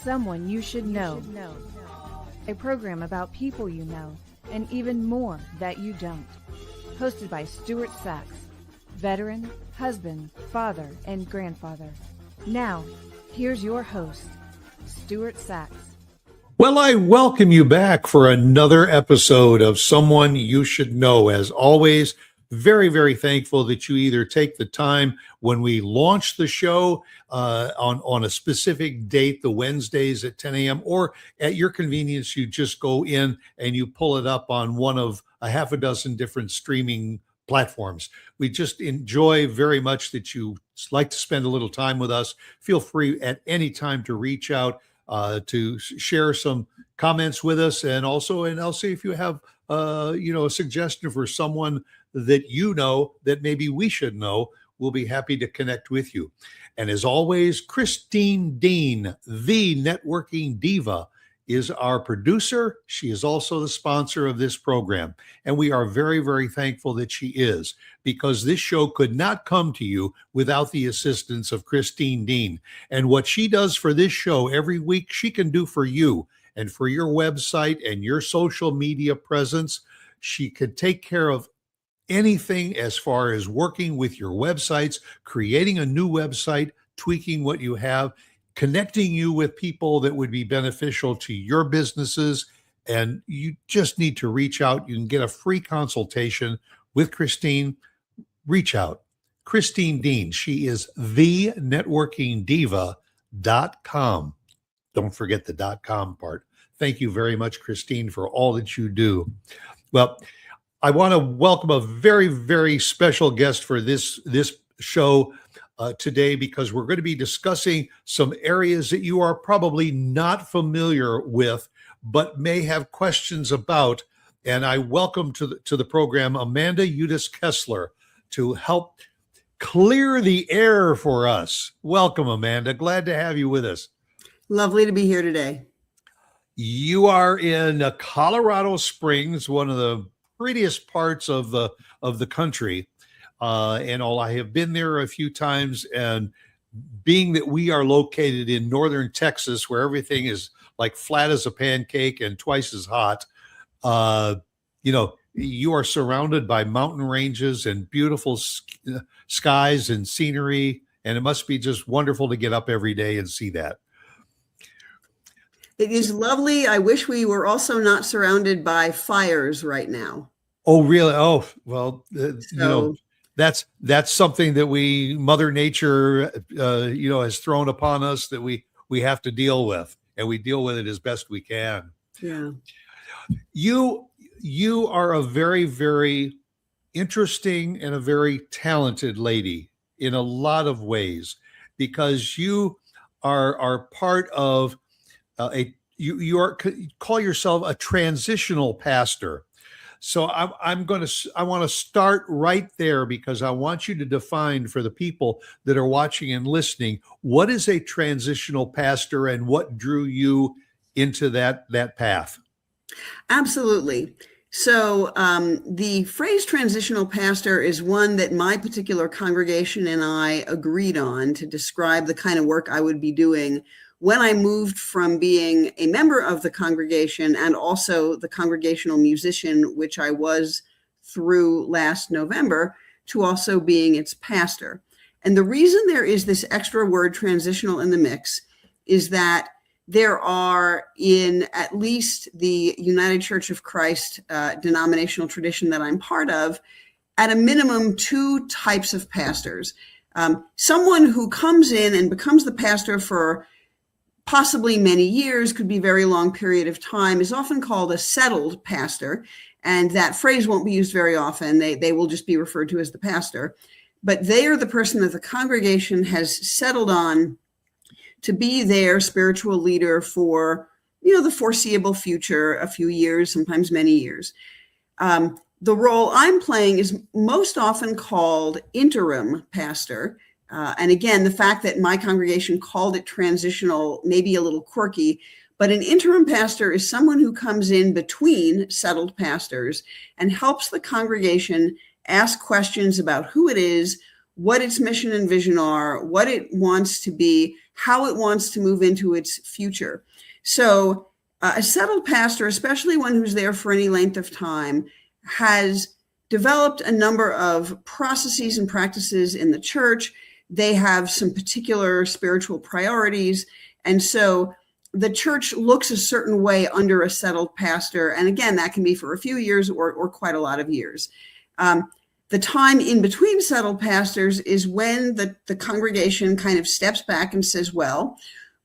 Someone You Should Know. A program about people you know, and even more that you don't. Hosted by Stuart Sax, veteran, husband, father, and grandfather. Now, here's your host, Stuart Sax. Well, I welcome you back for another episode of Someone You Should Know. As always, very, very thankful that you either take the time when we launch the show on a specific date, the Wednesdays at 10 a.m., or at your convenience, you just go in and you pull it up on one of a half a dozen different streaming platforms. We just enjoy very much that you like to spend a little time with us. Feel free at any time to reach out to share some comments with us, and I'll see if you have a suggestion for someone that you know that maybe we should know. We'll be happy to connect with you. And as always, Christine Dean, the networking diva, is our producer. She is also the sponsor of this program. And we are very, very thankful that she is, because this show could not come to you without the assistance of Christine Dean. And what she does for this show every week, she can do for you and for your website and your social media presence. She could take care of anything as far as working with your websites, creating a new website, tweaking what you have, connecting you with people that would be beneficial to your businesses. And you just need to reach out. You can get a free consultation with Christine. Reach out. Christine Dean. She is thenetworkingdiva.com. Don't forget the .com part. Thank you very much, Christine, for all that you do. Well, I want to welcome a very, very special guest for this show today, because we're going to be discussing some areas that you are probably not familiar with, but may have questions about. And I welcome to the program Amanda Udis-Kessler to help clear the air for us. Welcome, Amanda. Glad to have you with us. Lovely to be here today. You are in Colorado Springs, one of the prettiest parts of the country, and all. I have been there a few times, and being that we are located in northern Texas, where everything is like flat as a pancake and twice as hot, you are surrounded by mountain ranges and beautiful skies and scenery, and it must be just wonderful to get up every day and see that. It is lovely. I wish we were also not surrounded by fires right now. Oh, really? Oh, well, that's something that Mother Nature, has thrown upon us that we have to deal with, and we deal with it as best we can. Yeah. You are a very, very interesting and a very talented lady in a lot of ways, because you are part of you call yourself a transitional pastor. So I want to start right there, because I want you to define for the people that are watching and listening, what is a transitional pastor and what drew you into that path? Absolutely. So the phrase transitional pastor is one that my particular congregation and I agreed on to describe the kind of work I would be doing when I moved from being a member of the congregation and also the congregational musician, which I was through last November, to also being its pastor. And the reason there is this extra word transitional in the mix is that there are, in at least the United Church of Christ denominational tradition that I'm part of, at a minimum, two types of pastors. Someone who comes in and becomes the pastor for possibly many years, could be a very long period of time, is often called a settled pastor. And that phrase won't be used very often. They will just be referred to as the pastor. But they are the person that the congregation has settled on to be their spiritual leader for, the foreseeable future, a few years, sometimes many years. The role I'm playing is most often called interim pastor. And again, the fact that my congregation called it transitional may be a little quirky, but an interim pastor is someone who comes in between settled pastors and helps the congregation ask questions about who it is, what its mission and vision are, what it wants to be, how it wants to move into its future. So a settled pastor, especially one who's there for any length of time, has developed a number of processes and practices in the church. They have some particular spiritual priorities. And so the church looks a certain way under a settled pastor. And again, that can be for a few years or quite a lot of years. The time in between settled pastors is when the congregation kind of steps back and says, well,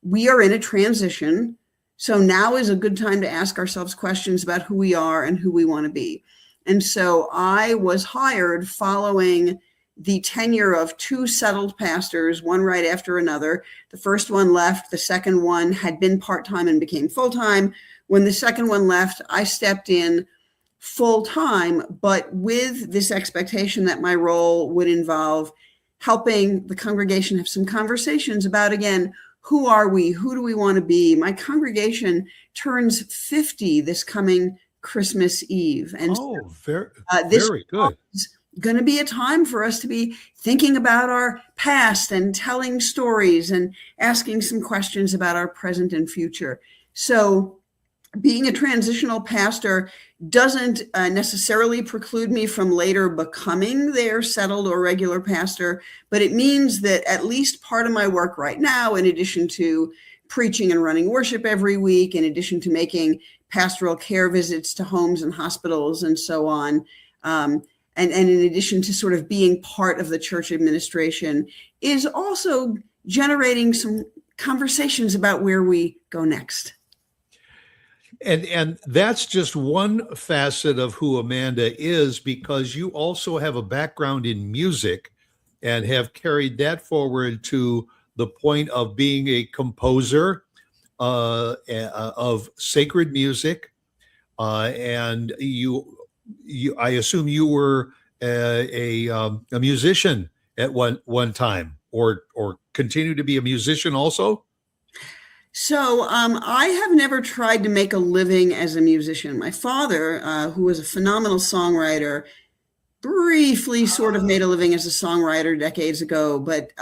we are in a transition. So now is a good time to ask ourselves questions about who we are and who we want to be. And so I was hired following the tenure of two settled pastors, one right after another. The first one left. The second one had been part-time and became full-time. When the second one left, I stepped in full-time, but with this expectation that my role would involve helping the congregation have some conversations about, again, who are we? Who do we want to be? My congregation turns 50 this coming Christmas Eve. And this very good. Is going to be a time for us to be thinking about our past and telling stories and asking some questions about our present and future. So being a transitional pastor doesn't necessarily preclude me from later becoming their settled or regular pastor, but it means that at least part of my work right now, in addition to preaching and running worship every week, in addition to making pastoral care visits to homes and hospitals and so on, and in addition to sort of being part of the church administration, is also generating some conversations about where we go next. And that's just one facet of who Amanda is, because you also have a background in music and have carried that forward to the point of being a composer of sacred music. And I assume you were a musician at one time, or continue to be a musician also? So I have never tried to make a living as a musician. My father, who was a phenomenal songwriter, briefly sort of made a living as a songwriter decades ago, but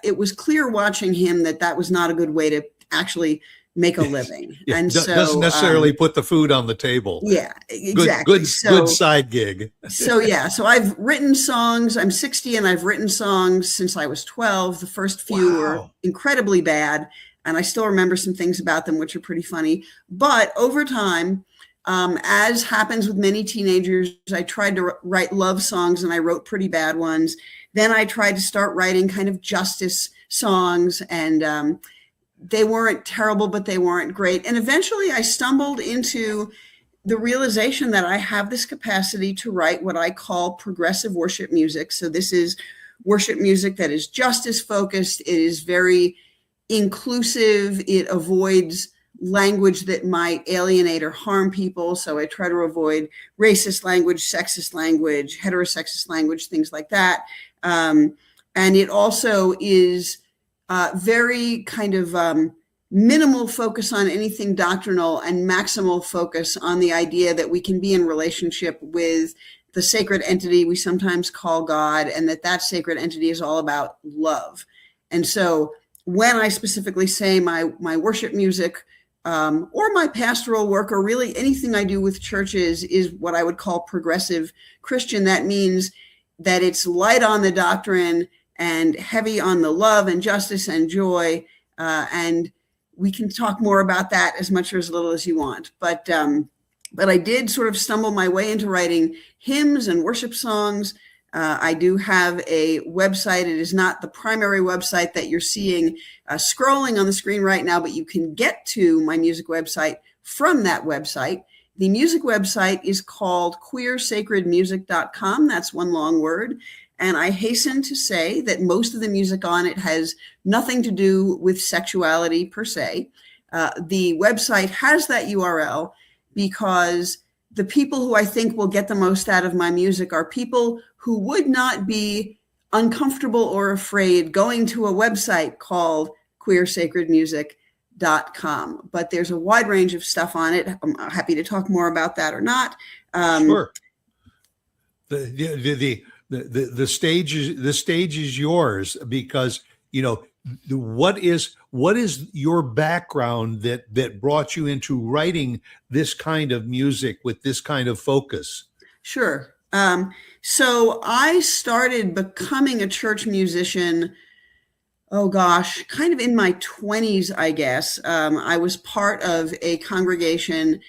it was clear watching him that was not a good way to actually make a living. Yeah, and so doesn't necessarily put the food on the table. Yeah, exactly. Good side gig. So I've written songs. I'm 60 and I've written songs since I was 12. The first few were incredibly bad, and I still remember some things about them, which are pretty funny. But over time, as happens with many teenagers, I tried to write love songs and I wrote pretty bad ones. Then I tried to start writing kind of justice songs, and they weren't terrible, but they weren't great. And eventually I stumbled into the realization that I have this capacity to write what I call progressive worship music. So this is worship music that is justice focused. It is very inclusive. It avoids language that might alienate or harm people. So I try to avoid racist language, sexist language, heterosexist language, things like that. And it also is very kind of minimal focus on anything doctrinal and maximal focus on the idea that we can be in relationship with the sacred entity we sometimes call God, and that sacred entity is all about love. And so when I specifically say my worship music or my pastoral work, or really anything I do with churches, is what I would call progressive Christian, that means that it's light on the doctrine and heavy on the love and justice and joy. And we can talk more about that as much or as little as you want. But I did sort of stumble my way into writing hymns and worship songs. I do have a website. It is not the primary website that you're seeing scrolling on the screen right now, but you can get to my music website from that website. The music website is called queersacredmusic.com. That's one long word. And I hasten to say that most of the music on it has nothing to do with sexuality per se. The website has that URL because the people who I think will get the most out of my music are people who would not be uncomfortable or afraid going to a website called queersacredmusic.com. But there's a wide range of stuff on it. I'm happy to talk more about that or not. Sure. The The stage is yours, because what is your background that brought you into writing this kind of music with this kind of focus? Sure. So I started becoming a church musician, oh gosh, kind of in my 20s, I guess. I was part of a congregation,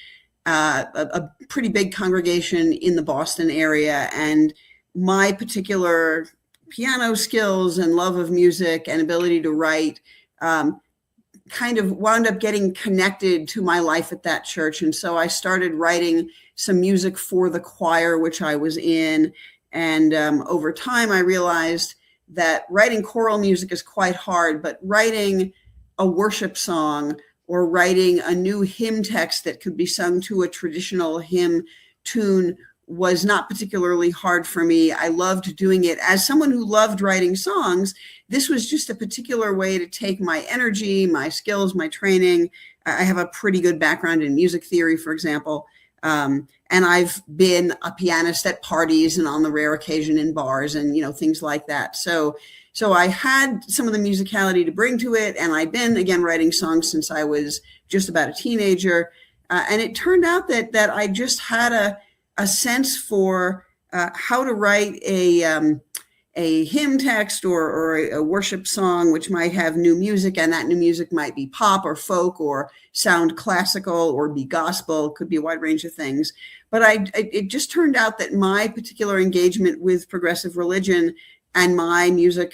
a pretty big congregation in the Boston area, and my particular piano skills and love of music and ability to write kind of wound up getting connected to my life at that church. And so I started writing some music for the choir, which I was in. And over time, I realized that writing choral music is quite hard, but writing a worship song or writing a new hymn text that could be sung to a traditional hymn tune was not particularly hard for me. I loved doing it. As someone who loved writing songs, this was just a particular way to take my energy, my skills, my training. I have a pretty good background in music theory, for example. And I've been a pianist at parties and on the rare occasion in bars and, things like that. So I had some of the musicality to bring to it. And I've been, again, writing songs since I was just about a teenager. And it turned out that I just had a sense for how to write a hymn text or a worship song, which might have new music, and that new music might be pop or folk or sound classical or be gospel, could be a wide range of things. But it just turned out that my particular engagement with progressive religion and my music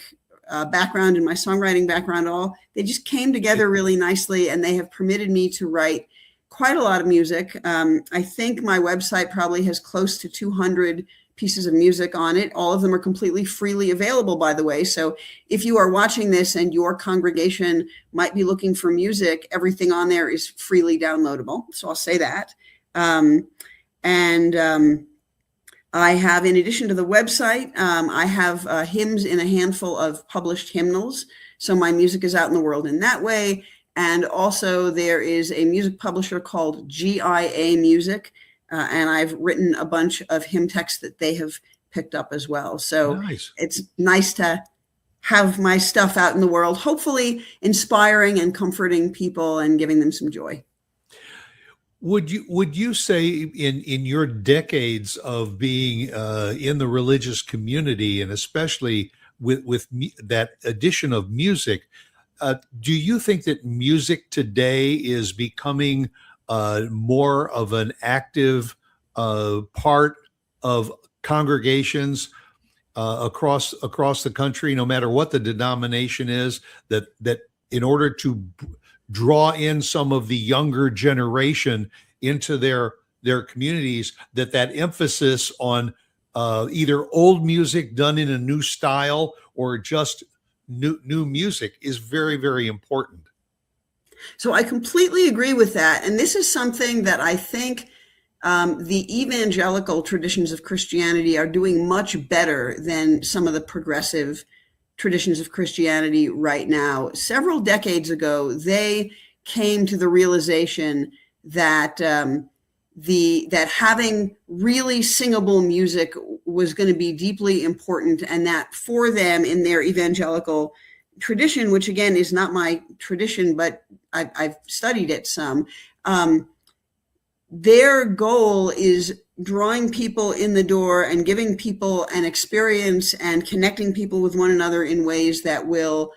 background and my songwriting background, they just came together really nicely, and they have permitted me to write quite a lot of music. I think my website probably has close to 200 pieces of music on it. All of them are completely freely available, by the way. So if you are watching this and your congregation might be looking for music, everything on there is freely downloadable. So I'll say that. I have, in addition to the website, I have hymns in a handful of published hymnals. So my music is out in the world in that way. And also there is a music publisher called GIA Music, and I've written a bunch of hymn texts that they have picked up as well. So It's nice to have my stuff out in the world, hopefully inspiring and comforting people and giving them some joy. Would you say in your decades of being in the religious community, and especially with that addition of music, do you think that music today is becoming more of an active part of congregations across the country, no matter what the denomination is, that in order to draw in some of the younger generation into their communities, that emphasis on either old music done in a new style or just new music is very, very important? So I completely agree with that. And this is something that I think the evangelical traditions of Christianity are doing much better than some of the progressive traditions of Christianity right now. Several decades ago, they came to the realization that that having really singable music was going to be deeply important, and that for them in their evangelical tradition, which again is not my tradition, but I've studied it some, their goal is drawing people in the door and giving people an experience and connecting people with one another in ways that will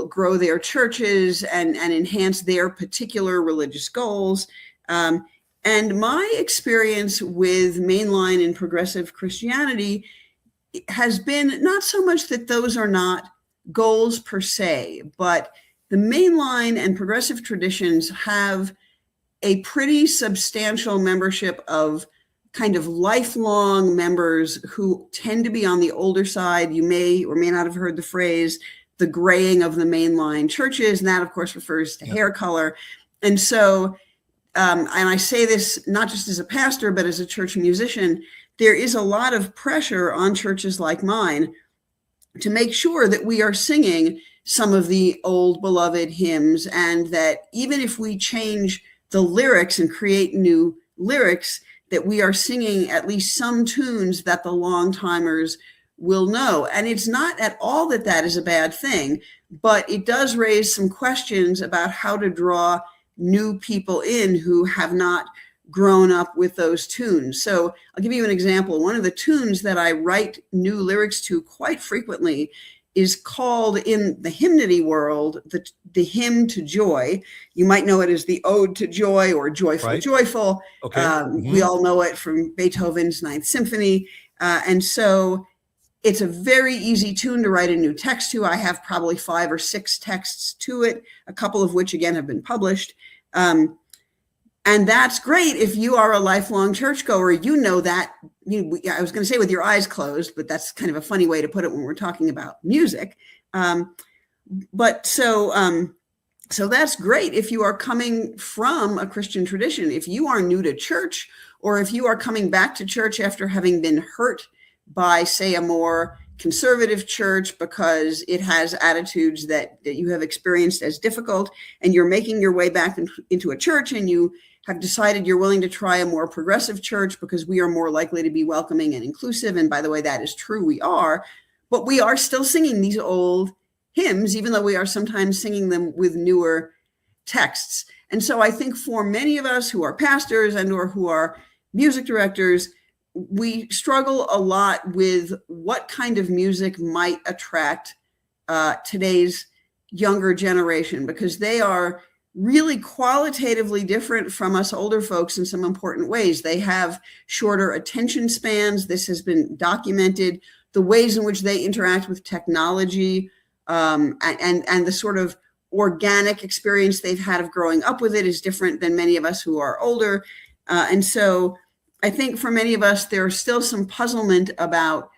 grow their churches and enhance their particular religious goals. And my experience with mainline and progressive Christianity has been not so much that those are not goals per se, but the mainline and progressive traditions have a pretty substantial membership of kind of lifelong members who tend to be on the older side. You may or may not have heard the phrase, the graying of the mainline churches. And that, of course, refers to hair color. And so, and I say this not just as a pastor, but as a church musician, there is a lot of pressure on churches like mine to make sure that we are singing some of the old beloved hymns, and that even if we change the lyrics and create new lyrics, that we are singing at least some tunes that the long timers will know. And it's not at all that that is a bad thing, but it does raise some questions about how to draw new people in who have not grown up with those tunes. So I'll give you an example. One of the tunes that I write new lyrics to quite frequently is called, in the hymnody world, the hymn to joy. You might know it as the ode to joy or joyful, Right. joyful. Okay. We all know it from Beethoven's Ninth Symphony. And so it's a very easy tune to write a new text to. I have probably 5 or 6 texts to it, a couple of which, again, have been published. And that's great if you are a lifelong churchgoer. You know that. I was going to say with your eyes closed, but that's kind of a funny way to put it when we're talking about music. But so that's great if you are coming from a Christian tradition. If you are new to church, or if you are coming back to church after having been hurt by, say, a more conservative church because it has attitudes that you have experienced as difficult, and you're making your way back into a church, and you have decided you're willing to try a more progressive church because we are more likely to be welcoming and inclusive. And by the way, that is true, we are, but we are still singing these old hymns, even though we are sometimes singing them with newer texts. And so I think for many of us who are pastors and or who are music directors, we struggle a lot with what kind of music might attract today's younger generation, because they are really qualitatively different from us older folks in some important ways. They have shorter attention spans. This has been documented. The ways in which they interact with technology and the sort of organic experience they've had of growing up with it is different than many of us who are older. And so I think for many of us, there's still some puzzlement about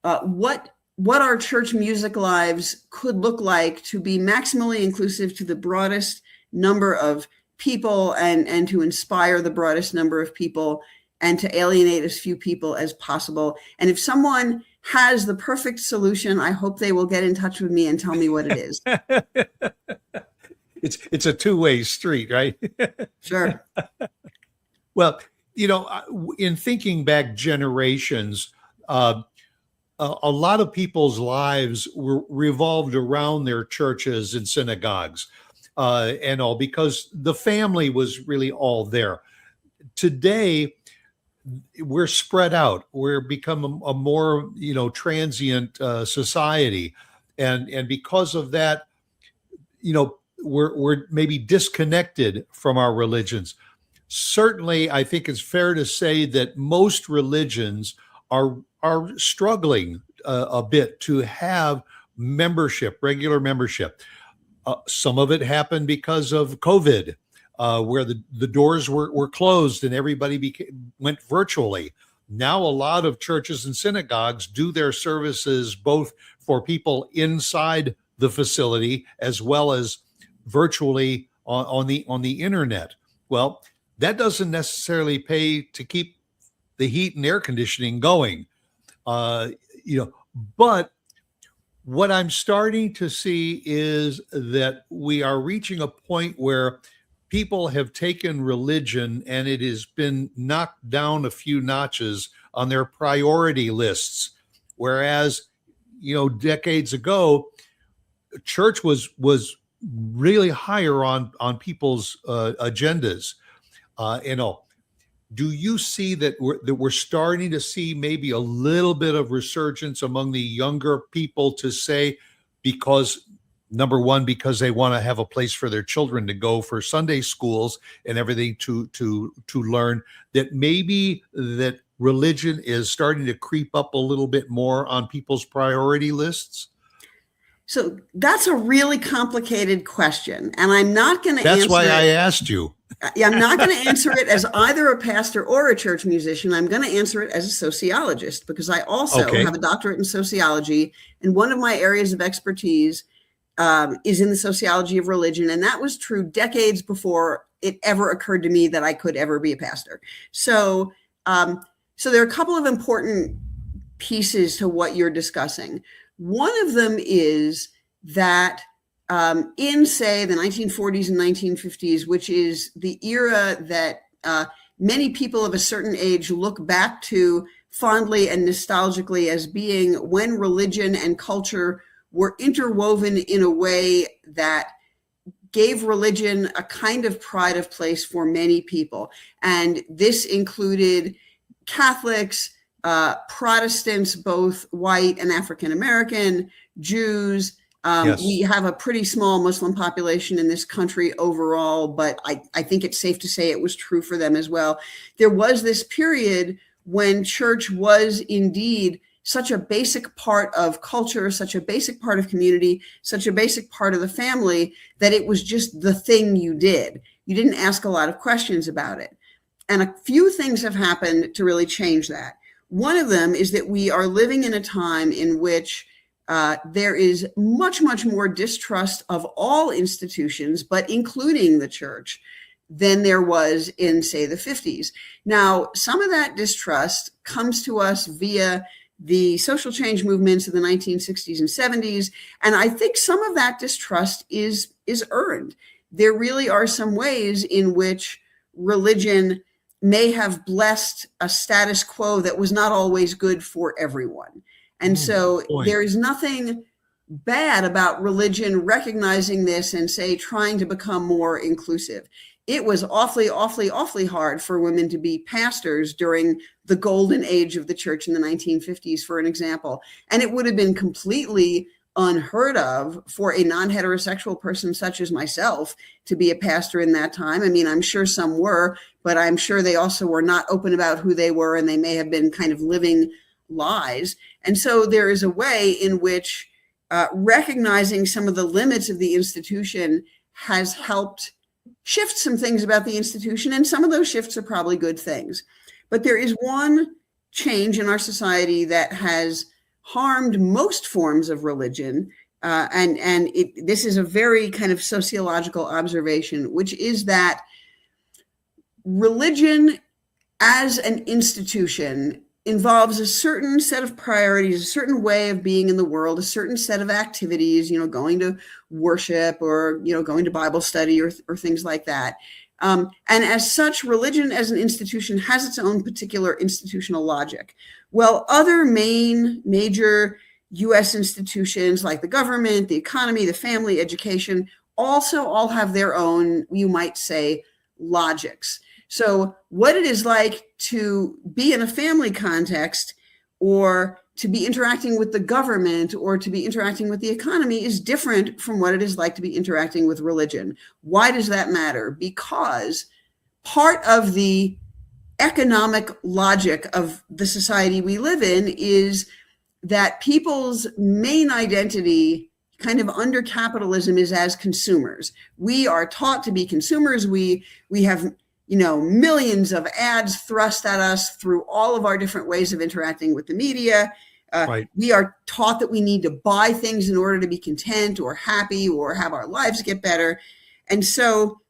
what our church music lives could look like to be maximally inclusive to the broadest number of people and to inspire the broadest number of people and to alienate as few people as possible. And if someone has the perfect solution, I hope they will get in touch with me and tell me what it is. It's a two-way street, right? Sure. Well, in thinking back generations, a lot of people's lives were revolved around their churches and synagogues, and all, because the family was really all there. Today, we're spread out. We're become a more, transient society, and because of that, we're maybe disconnected from our religions. Certainly, I think it's fair to say that most religions are struggling a bit to have membership, regular membership. Some of it happened because of COVID, where the doors were closed and everybody went virtually. Now, a lot of churches and synagogues do their services both for people inside the facility as well as virtually on the internet. Well, that doesn't necessarily pay to keep the heat and air conditioning going, but what I'm starting to see is that we are reaching a point where people have taken religion and it has been knocked down a few notches on their priority lists. Whereas, decades ago, church was really higher on people's agendas. Do you see that we're starting to see maybe a little bit of resurgence among the younger people to say, because number one, because they want to have a place for their children to go for Sunday schools and everything to learn, that maybe that religion is starting to creep up a little bit more on people's priority lists? So that's a really complicated question, and I'm not going to answer it. That's why I asked you. I'm not going to answer it as either a pastor or a church musician. I'm going to answer it as a sociologist, because I also have a doctorate in sociology, and one of my areas of expertise is in the sociology of religion, and that was true decades before it ever occurred to me that I could ever be a pastor. So there are a couple of important pieces to what you're discussing. One of them is that in, say, the 1940s and 1950s, which is the era that many people of a certain age look back to fondly and nostalgically as being when religion and culture were interwoven in a way that gave religion a kind of pride of place for many people. And this included Catholics, Protestants, both white and African American, Jews. Yes. We have a pretty small Muslim population in this country overall, but I think it's safe to say it was true for them as well. There was this period when church was indeed such a basic part of culture, such a basic part of community, such a basic part of the family, that it was just the thing you did. You didn't ask a lot of questions about it. And a few things have happened to really change that. One of them is that we are living in a time in which there is much, much more distrust of all institutions, but including the church, than there was in, say, the 50s. Now, some of that distrust comes to us via the social change movements of the 1960s and 70s. And I think some of that distrust is earned. There really are some ways in which religion may have blessed a status quo that was not always good for everyone. And so there is nothing bad about religion recognizing this and, say, trying to become more inclusive. It was awfully, awfully, awfully hard for women to be pastors during the golden age of the church in the 1950s, for an example. And it would have been completely unheard of for a non-heterosexual person such as myself to be a pastor in that time. I mean, I'm sure some were, but I'm sure they also were not open about who they were, and they may have been kind of living lies. And so there is a way in which recognizing some of the limits of the institution has helped shift some things about the institution, and some of those shifts are probably good things. But there is one change in our society that has harmed most forms of religion, and this is a very kind of sociological observation, which is that religion as an institution involves a certain set of priorities, a certain way of being in the world, a certain set of activities, going to worship or, going to Bible study or things like that. And as such, religion as an institution has its own particular institutional logic. Well, other major U.S. institutions like the government, the economy, the family, education, also all have their own, you might say, logics. So what it is like to be in a family context, or to be interacting with the government, or to be interacting with the economy, is different from what it is like to be interacting with religion. Why does that matter? Because part of the economic logic of the society we live in is that people's main identity kind of under capitalism is as consumers. We are taught to be consumers. We have millions of ads thrust at us through all of our different ways of interacting with the media. Right. We are taught that we need to buy things in order to be content or happy or have our lives get better. And so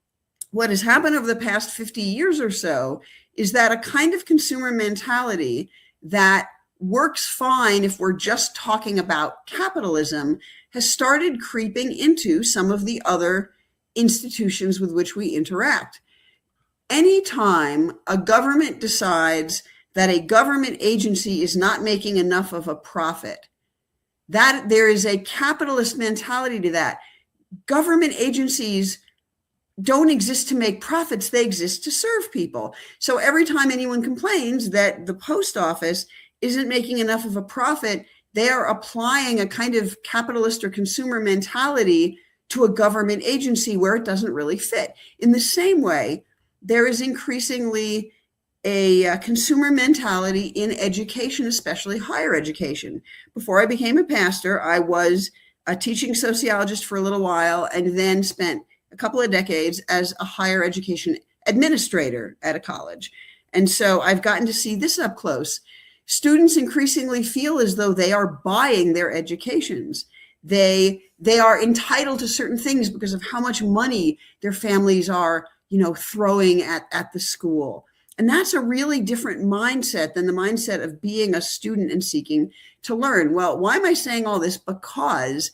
what has happened over the past 50 years or so is that a kind of consumer mentality that works fine if we're just talking about capitalism has started creeping into some of the other institutions with which we interact. Anytime a government decides that a government agency is not making enough of a profit, that there is a capitalist mentality to that. Government agencies don't exist to make profits, they exist to serve people. So every time anyone complains that the post office isn't making enough of a profit, they are applying a kind of capitalist or consumer mentality to a government agency where it doesn't really fit. In the same way, there is increasingly a consumer mentality in education, especially higher education. Before I became a pastor, I was a teaching sociologist for a little while, and then spent a couple of decades as a higher education administrator at a college. And so I've gotten to see this up close. Students increasingly feel as though they are buying their educations. They are entitled to certain things because of how much money their families are throwing at the school. And that's a really different mindset than the mindset of being a student and seeking to learn. Well, why am I saying all this? Because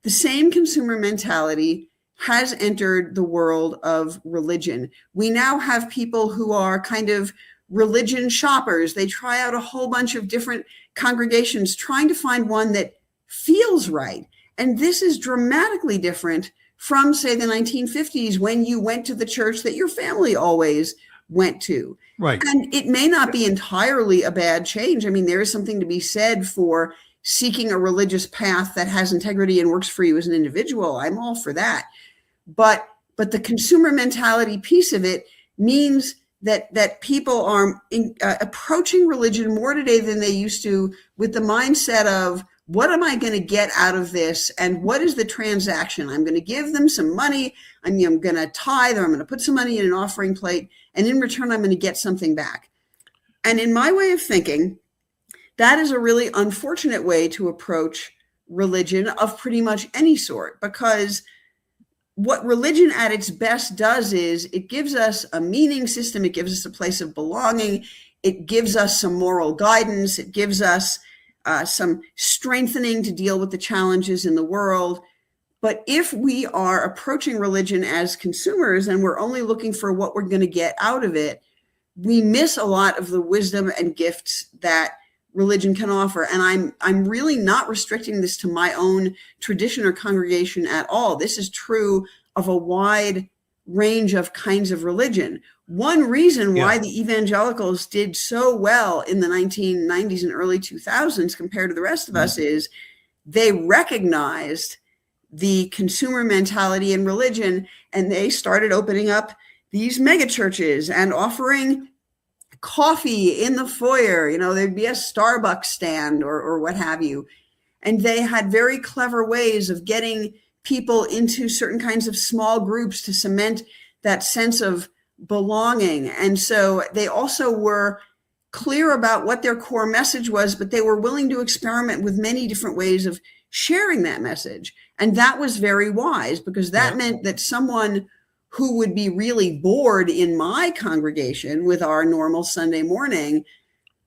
the same consumer mentality has entered the world of religion. We now have people who are kind of religion shoppers. They try out a whole bunch of different congregations, trying to find one that feels right. And this is dramatically different from, say, the 1950s, when you went to the church that your family always went to. Right. And it may not be entirely a bad change. I mean, there is something to be said for seeking a religious path that has integrity and works for you as an individual. I'm all for that. But the consumer mentality piece of it means that people are approaching religion more today than they used to, with the mindset of, what am I going to get out of this? And what is the transaction? I'm going to give them some money. I'm going to tithe, or I'm going to put some money in an offering plate. And in return, I'm going to get something back. And in my way of thinking, that is a really unfortunate way to approach religion of pretty much any sort, because what religion at its best does is it gives us a meaning system. It gives us a place of belonging. It gives us some moral guidance. It gives us some strengthening to deal with the challenges in the world. But if we are approaching religion as consumers and we're only looking for what we're going to get out of it, we miss a lot of the wisdom and gifts that religion can offer. And I'm really not restricting this to my own tradition or congregation at all. This is true of a wide range of kinds of religion. One reason why the evangelicals did so well in the 1990s and early 2000s compared to the rest of us is they recognized the consumer mentality in religion, and they started opening up these mega churches and offering coffee in the foyer. There'd be a Starbucks stand or what have you. And they had very clever ways of getting people into certain kinds of small groups to cement that sense of belonging. And so they also were clear about what their core message was, but they were willing to experiment with many different ways of sharing that message. And that was very wise, because that meant that someone who would be really bored in my congregation with our normal Sunday morning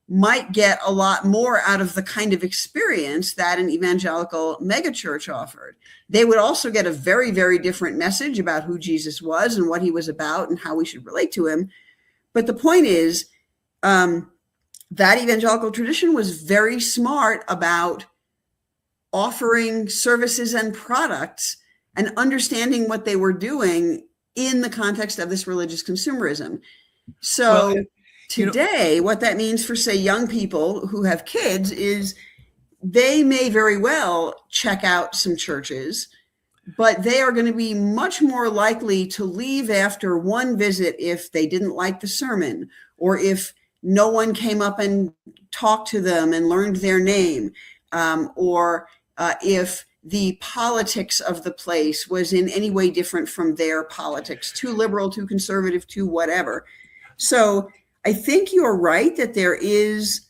might get a lot more out of the kind of experience that an evangelical megachurch offered. They would also get a very, very different message about who Jesus was and what he was about and how we should relate to him. But the point is, that evangelical tradition was very smart about offering services and products and understanding what they were doing in the context of this religious consumerism. So today, what that means for, say, young people who have kids is they may very well check out some churches, but they are going to be much more likely to leave after one visit if they didn't like the sermon, or if no one came up and talked to them and learned their name, or if the politics of the place was in any way different from their politics, too liberal, too conservative, too whatever. So I think you're right that there is,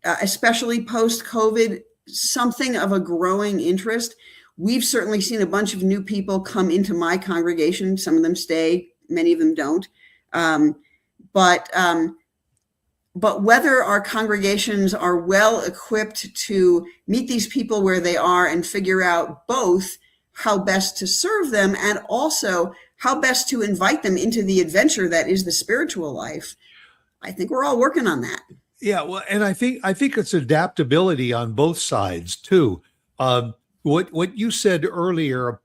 especially post-COVID, something of a growing interest. We've certainly seen a bunch of new people come into my congregation. Some of them stay, many of them don't. But whether our congregations are well equipped to meet these people where they are and figure out both how best to serve them and also how best to invite them into the adventure that is the spiritual life, I think we're all working on that. Yeah, well, and I think it's adaptability on both sides too. What you said earlier,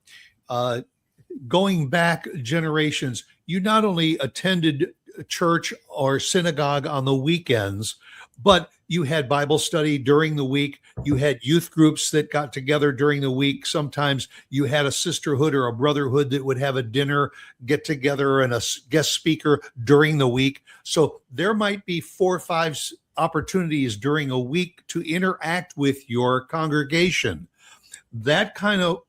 going back generations, you not only attended church or synagogue on the weekends, but you had Bible study during the week. You had youth groups that got together during the week. Sometimes you had a sisterhood or a brotherhood that would have a dinner get together and a guest speaker during the week. So there might be 4 or 5 opportunities during a week to interact with your congregation. That kind of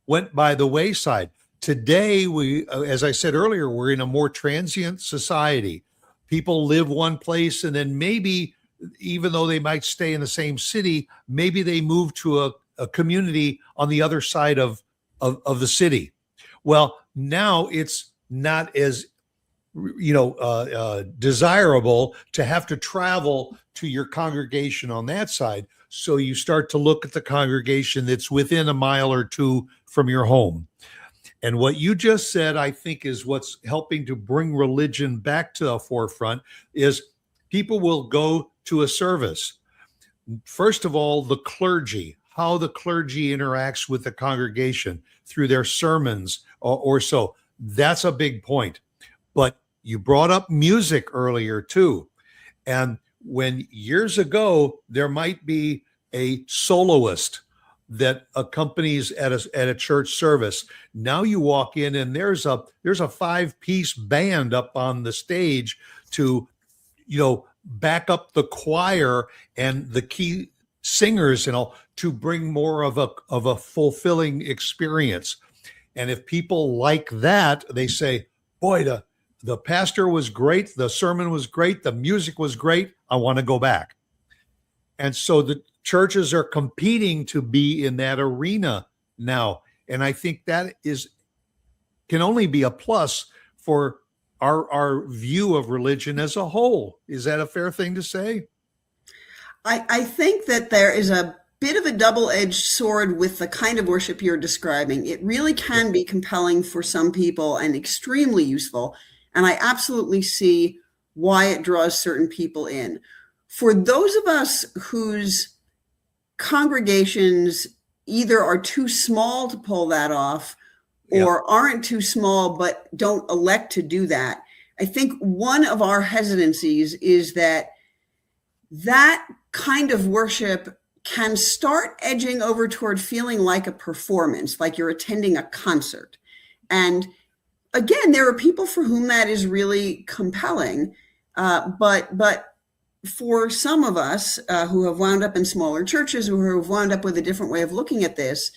went by the wayside. Today, we, as I said earlier, we're in a more transient society. People live one place, and then maybe, even though they might stay in the same city, maybe they move to a community on the other side of the city. Well, now it's not as desirable to have to travel to your congregation on that side. So you start to look at the congregation that's within a mile or two from your home. And what you just said, I think, is what's helping to bring religion back to the forefront is people will go to a service. First of all, the clergy, how the clergy interacts with the congregation through their sermons or so. That's a big point. But you brought up music earlier too. And when years ago, there might be a soloist that accompanies at a church service. Now you walk in and there's a 5-piece band up on the stage to, back up the choir and the key singers and all, to bring more of a fulfilling experience. And if people like that, they say, boy, the pastor was great, the sermon was great, the music was great, I want to go back. And so the churches are competing to be in that arena now. And I think that can only be a plus for our view of religion as a whole. Is that a fair thing to say? I think that there is a bit of a double-edged sword with the kind of worship you're describing. It really can be compelling for some people and extremely useful. And I absolutely see why it draws certain people in. For those of us whose congregations either are too small to pull that off or aren't too small but don't elect to do that, I think one of our hesitancies is that kind of worship can start edging over toward feeling like a performance, like you're attending a concert. And again, there are people for whom that is really compelling, but for some of us who have wound up in smaller churches, who have wound up with a different way of looking at this,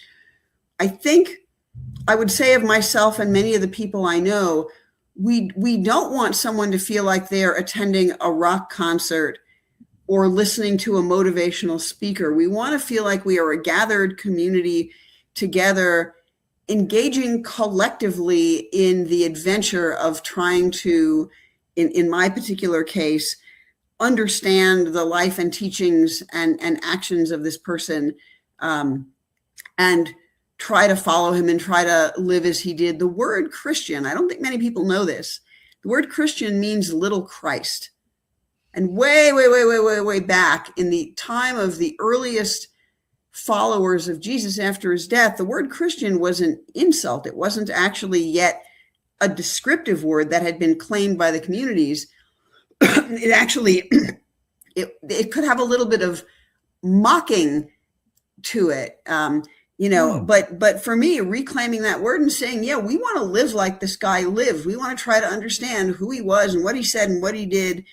I think I would say of myself and many of the people I know, we don't want someone to feel like they're attending a rock concert or listening to a motivational speaker. We want to feel like we are a gathered community together, engaging collectively in the adventure of trying to, in my particular case, understand the life and teachings and actions of this person, and try to follow him and try to live as he did. The word Christian, I don't think many people know this. The word Christian means little Christ. And way back in the time of the earliest followers of Jesus after his death, the word Christian was an insult. It wasn't actually yet a descriptive word that had been claimed by the communities. It actually, it could have a little bit of mocking to it, but for me, reclaiming that word and saying, yeah, we want to live like this guy lived. We want to try to understand who he was and what he said and what he did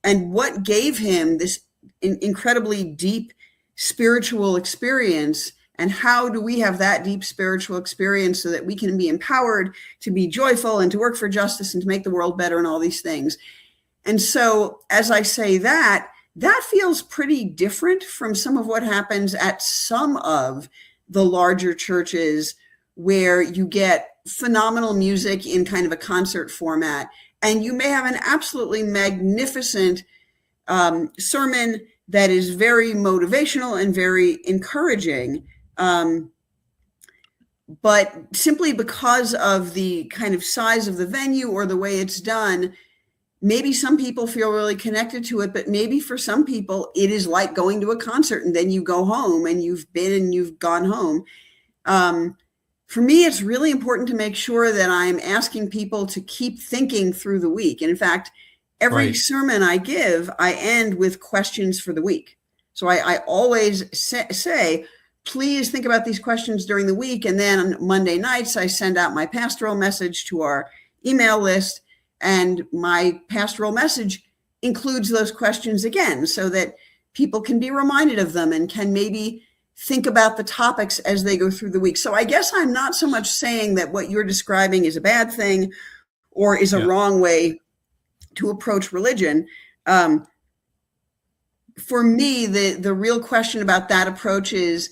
and what gave him this incredibly deep spiritual experience. And how do we have that deep spiritual experience so that we can be empowered to be joyful and to work for justice and to make the world better and all these things. And so as I say that feels pretty different from some of what happens at some of the larger churches where you get phenomenal music in kind of a concert format. And you may have an absolutely magnificent sermon that is very motivational and very encouraging. But simply because of the kind of size of the venue or the way it's done, maybe some people feel really connected to it, but maybe for some people it is like going to a concert and then you go home and you've been and you've gone home. For me, it's really important to make sure that I'm asking people to keep thinking through the week. And in fact, every sermon I give, I end with questions for the week. So I always say, please think about these questions during the week. And then on Monday nights, I send out my pastoral message to our email list. And my pastoral message includes those questions again so that people can be reminded of them and can maybe think about the topics as they go through the week. So I guess I'm not so much saying that what you're describing is a bad thing or is a wrong way to approach religion. For me, the real question about that approach is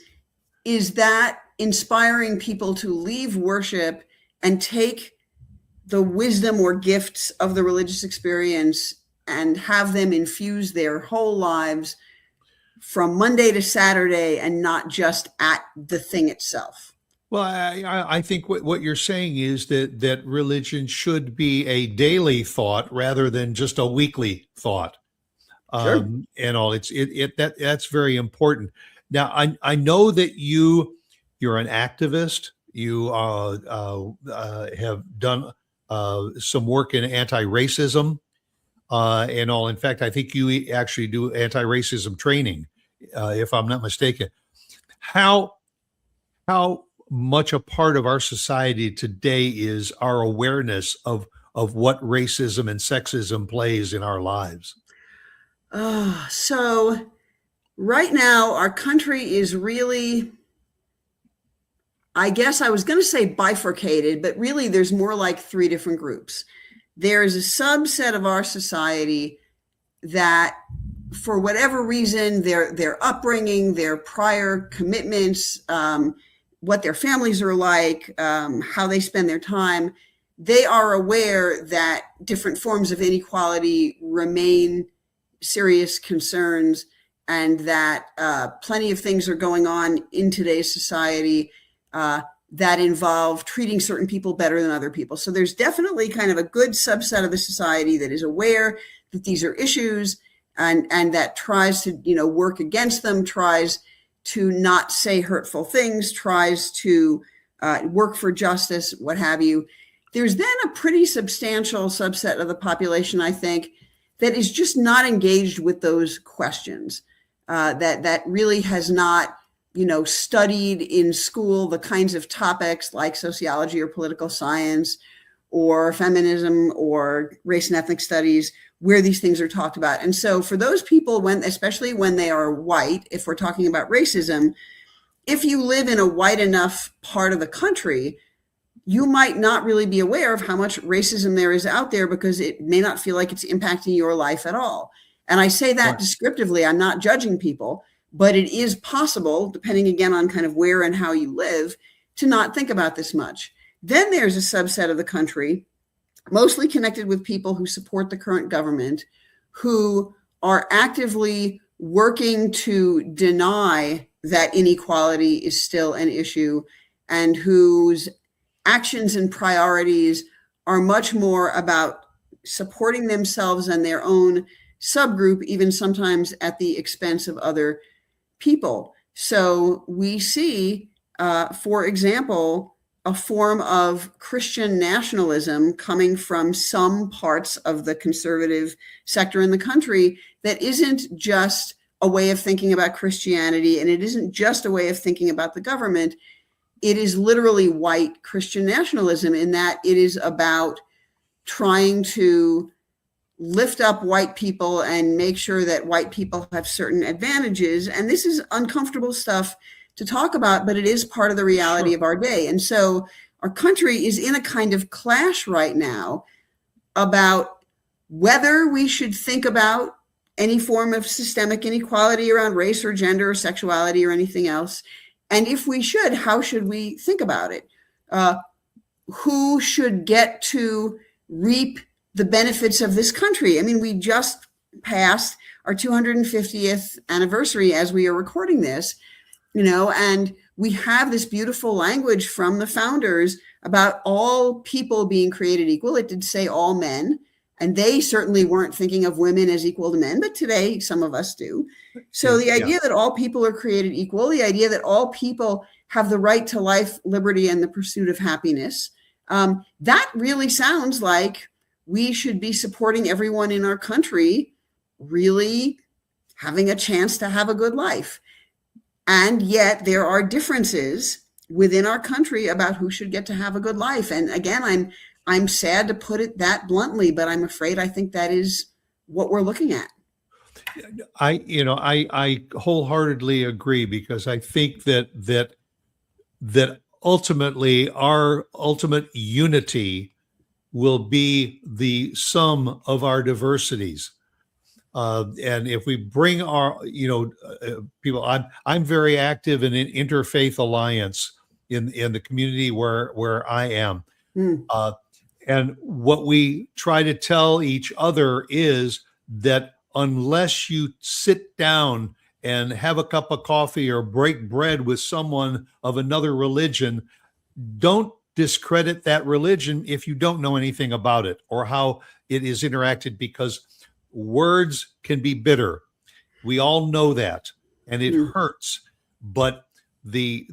that inspiring people to leave worship and take the wisdom or gifts of the religious experience and have them infuse their whole lives from Monday to Saturday and not just at the thing itself? Well, I think what you're saying is that religion should be a daily thought rather than just a weekly thought. Sure. And all that's very important. Now, I know that you're an activist. You have done some work in anti-racism and all. In fact, I think you actually do anti-racism training, if I'm not mistaken. How how much a part of our society today is our awareness of what racism and sexism plays in our lives? So right now, our country is really, I guess I was going to say bifurcated, but really there's more like three different groups. There is a subset of our society that, for whatever reason, their upbringing, their prior commitments, what their families are like, how they spend their time, they are aware that different forms of inequality remain serious concerns, and that plenty of things are going on in today's society that involve treating certain people better than other people. So there's definitely kind of a good subset of the society that is aware that these are issues, and that tries to, work against them, tries to not say hurtful things, tries to work for justice, what have you. There's then a pretty substantial subset of the population, I think, that is just not engaged with those questions, that really has not, studied in school the kinds of topics like sociology or political science or feminism or race and ethnic studies, where these things are talked about. And so for those people, especially when they are white, if we're talking about racism, if you live in a white enough part of the country, you might not really be aware of how much racism there is out there, because it may not feel like it's impacting your life at all. And I say that descriptively. I'm not judging people, but it is possible, depending again on kind of where and how you live, to not think about this much. Then there's a subset of the country, mostly connected with people who support the current government, who are actively working to deny that inequality is still an issue, and whose actions and priorities are much more about supporting themselves and their own subgroup, even sometimes at the expense of other people. So we see, for example, a form of Christian nationalism coming from some parts of the conservative sector in the country that isn't just a way of thinking about Christianity, and it isn't just a way of thinking about the government. It is literally white Christian nationalism, in that it is about trying to lift up white people and make sure that white people have certain advantages. And this is uncomfortable stuff to talk about, but it is part of the reality of our day. And so our country is in a kind of clash right now about whether we should think about any form of systemic inequality around race or gender or sexuality or anything else. And if we should, how should we think about it? Who should get to reap the benefits of this country? I mean, we just passed our 250th anniversary as we are recording this, and we have this beautiful language from the founders about all people being created equal. It did say all men, and they certainly weren't thinking of women as equal to men, but today some of us do. So the idea that all people are created equal, the idea that all people have the right to life, liberty, and the pursuit of happiness, that really sounds like we should be supporting everyone in our country really having a chance to have a good life. And yet there are differences within our country about who should get to have a good life. And again, I'm sad to put it that bluntly, but I'm afraid I think that is what we're looking at. I wholeheartedly agree, because I think that ultimately our ultimate unity will be the sum of our diversities. And if we bring our, people, I'm very active in an interfaith alliance in the community where I am. And what we try to tell each other is that unless you sit down and have a cup of coffee or break bread with someone of another religion, don't discredit that religion if you don't know anything about it or how it is interacted, because words can be bitter. We all know that, and it hurts. But the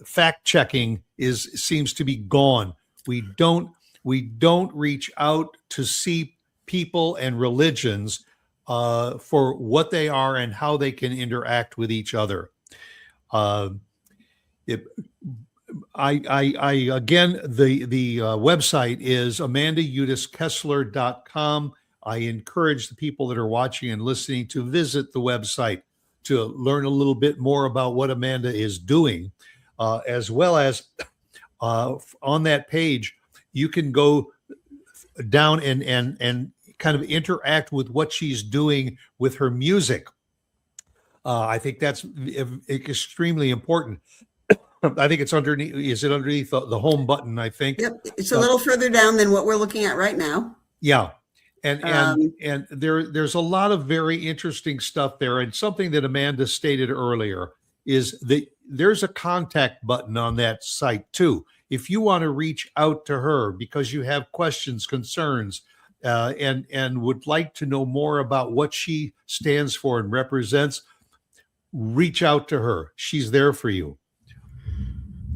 fact checking seems to be gone. We don't reach out to see people and religions for what they are and how they can interact with each other. Again, the website is AmandaUdis-Kessler.com. I encourage the people that are watching and listening to visit the website to learn a little bit more about what Amanda is doing, as well as on that page, you can go down and kind of interact with what she's doing with her music. I think that's extremely important. I think it's underneath. Is it underneath the home button? I think. Yep, it's a little further down than what we're looking at right now. Yeah, and there's a lot of very interesting stuff there. And something that Amanda stated earlier is that there's a contact button on that site too. If you want to reach out to her because you have questions, concerns, and would like to know more about what she stands for and represents, reach out to her. She's there for you.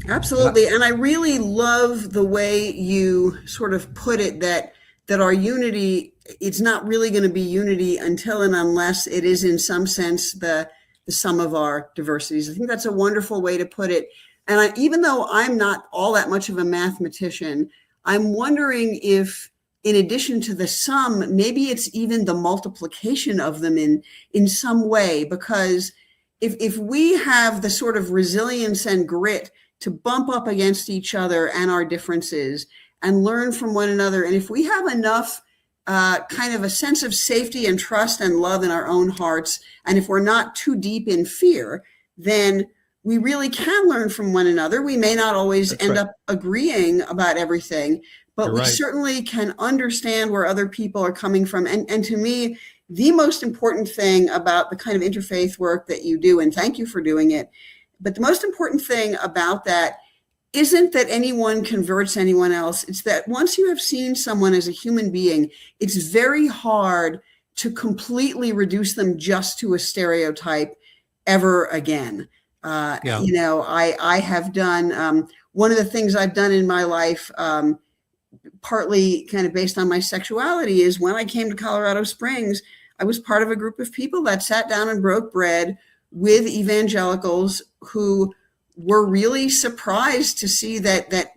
Absolutely. And I really love the way you sort of put it, that our unity, it's not really going to be unity until and unless it is in some sense the sum of our diversities. I think that's a wonderful way to put it. And even though I'm not all that much of a mathematician, I'm wondering if, in addition to the sum, maybe it's even the multiplication of them in some way, because if we have the sort of resilience and grit to bump up against each other and our differences and learn from one another, and if we have enough kind of a sense of safety and trust and love in our own hearts, and if we're not too deep in fear, then we really can learn from one another. We may not always end up agreeing about everything, but we certainly can understand where other people are coming from. And to me, the most important thing about the kind of interfaith work that you do, and thank you for doing it, but the most important thing about that isn't that anyone converts anyone else. It's that once you have seen someone as a human being, it's very hard to completely reduce them just to a stereotype ever again. You know, I have done, one of the things I've done in my life, partly kind of based on my sexuality, is when I came to Colorado Springs, I was part of a group of people that sat down and broke bread with evangelicals who were really surprised to see that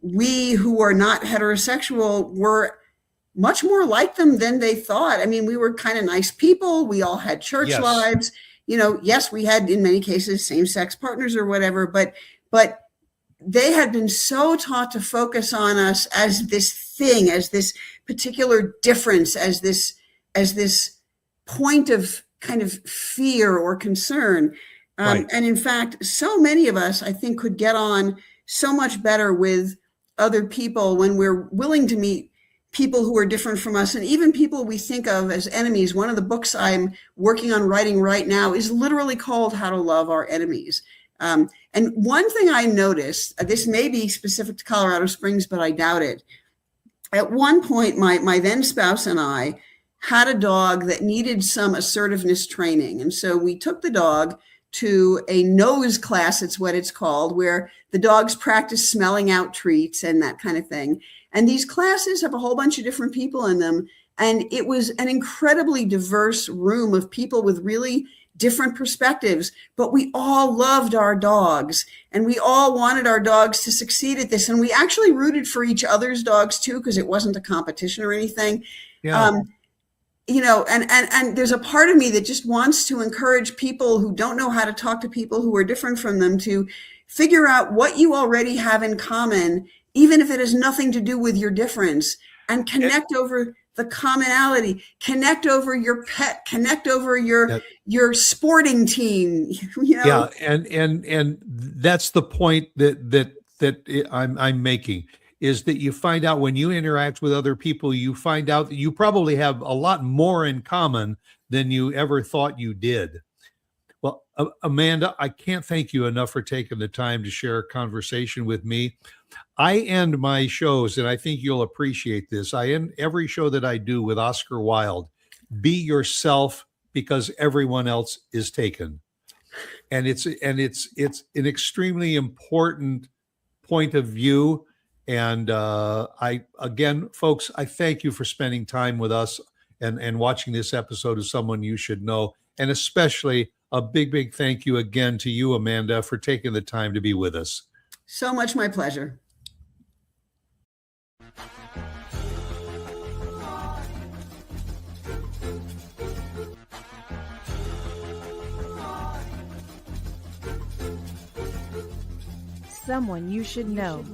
we who are not heterosexual were much more like them than they thought. I mean, we were kind of nice people. We all had church lives. You know, yes, we had in many cases same-sex partners or whatever, but they had been so taught to focus on us as this thing, as this particular difference, as this point of kind of fear or concern. And in fact, so many of us, I think, could get on so much better with other people when we're willing to meet people who are different from us, and even people we think of as enemies. One of the books I'm working on writing right now is literally called How to Love Our Enemies. And one thing I noticed, this may be specific to Colorado Springs, but I doubt it. At one point, my then spouse and I had a dog that needed some assertiveness training. And so we took the dog to a nose class, it's what it's called, where the dogs practice smelling out treats and that kind of thing. And these classes have a whole bunch of different people in them. And it was an incredibly diverse room of people with really different perspectives, but we all loved our dogs and we all wanted our dogs to succeed at this. And we actually rooted for each other's dogs too, because it wasn't a competition or anything. You know, and there's a part of me that just wants to encourage people who don't know how to talk to people who are different from them to figure out what you already have in common, even if it has nothing to do with your difference, and connect over the commonality, connect over your pet, connect over your sporting team, you know? And that's the point that I'm making. is that you find out when you interact with other people, you find out that you probably have a lot more in common than you ever thought you did. Well, Amanda, I can't thank you enough for taking the time to share a conversation with me. I end my shows, and I think you'll appreciate this. I end every show that I do with Oscar Wilde. Be yourself because everyone else is taken. And it's an extremely important point of view. And again, folks, I thank you for spending time with us and watching this episode of Someone You Should Know. And especially a big, big thank you again to you, Amanda, for taking the time to be with us. So much my pleasure. Someone You Should Know.